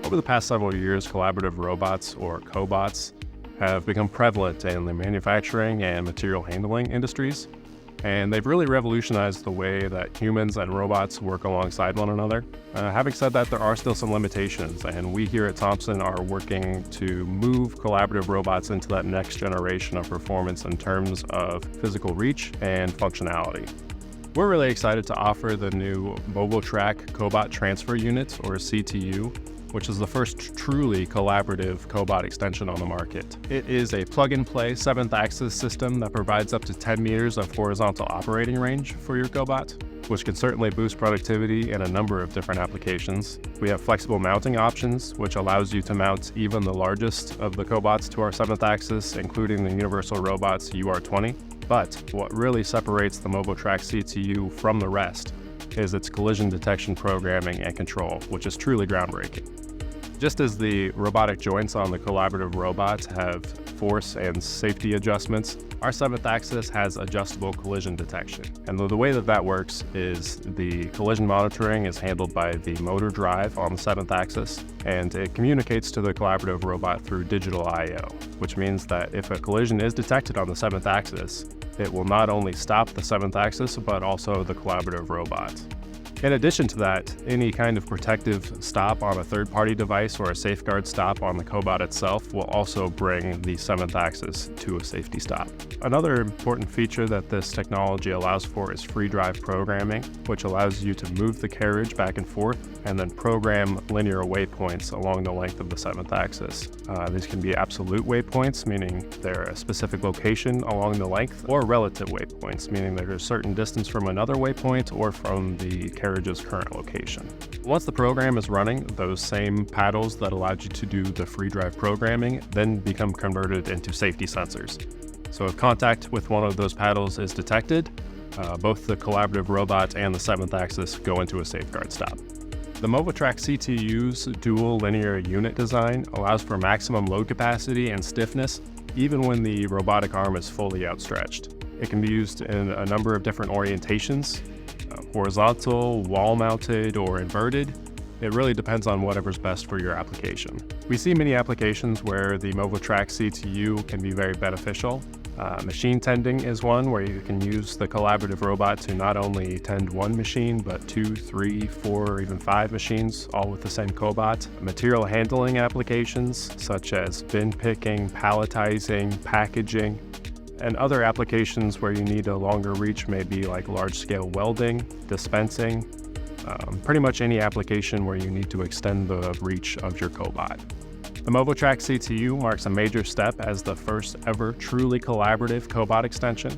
Over the past several years, collaborative robots, or cobots, have become prevalent in the manufacturing and material handling industries, and they've really revolutionized the way that humans and robots work alongside one another. Having said that, there are still some limitations, and we here at Thomson are working to move collaborative robots into that next generation of performance in terms of physical reach and functionality. We're really excited to offer the new Movotrak Cobot Transfer Unit, or CTU, which is the first truly collaborative cobot extension on the market. It is a plug-and-play 7th axis system that provides up to 10 meters of horizontal operating range for your cobot, which can certainly boost productivity in a number of different applications. We have flexible mounting options, which allows you to mount even the largest of the cobots to our 7th axis, including the Universal Robots UR20. But what really separates the Movotrak CTU from the rest is its collision detection programming and control, which is truly groundbreaking. Just as the robotic joints on the collaborative robots have force and safety adjustments, our 7th axis has adjustable collision detection. And the way that works is the collision monitoring is handled by the motor drive on the 7th axis, and it communicates to the collaborative robot through digital I/O, which means that if a collision is detected on the 7th axis, it will not only stop the 7th axis, but also the collaborative robot. In addition to that, any kind of protective stop on a third-party device or a safeguard stop on the cobot itself will also bring the 7th axis to a safety stop. Another important feature that this technology allows for is freedrive programming, which allows you to move the carriage back and forth and then program linear waypoints along the length of the 7th axis. These can be absolute waypoints, meaning they're a specific location along the length, or relative waypoints, meaning they're a certain distance from another waypoint or from the carriage's current location. Once the program is running, those same paddles that allowed you to do the freedrive programming then become converted into safety sensors. So if contact with one of those paddles is detected, both the collaborative robot and the 7th axis go into a safeguard stop. The Movotrak CTU's dual linear unit design allows for maximum load capacity and stiffness even when the robotic arm is fully outstretched. It can be used in a number of different orientations, horizontal, wall-mounted, or inverted. It really depends on whatever's best for your application. We see many applications where the Movotrak CTU can be very beneficial. Machine tending is one where you can use the collaborative robot to not only tend one machine, but 2, 3, 4, or even 5 machines, all with the same cobot. Material handling applications such as bin picking, palletizing, packaging, and other applications where you need a longer reach may be like large-scale welding, dispensing, pretty much any application where you need to extend the reach of your cobot. The Movotrak CTU marks a major step as the first ever truly collaborative cobot extension.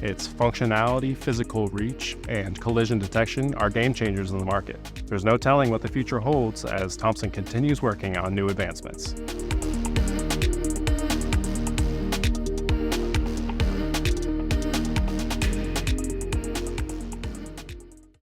Its functionality, physical reach, and collision detection are game changers in the market. There's no telling what the future holds as Thomson continues working on new advancements.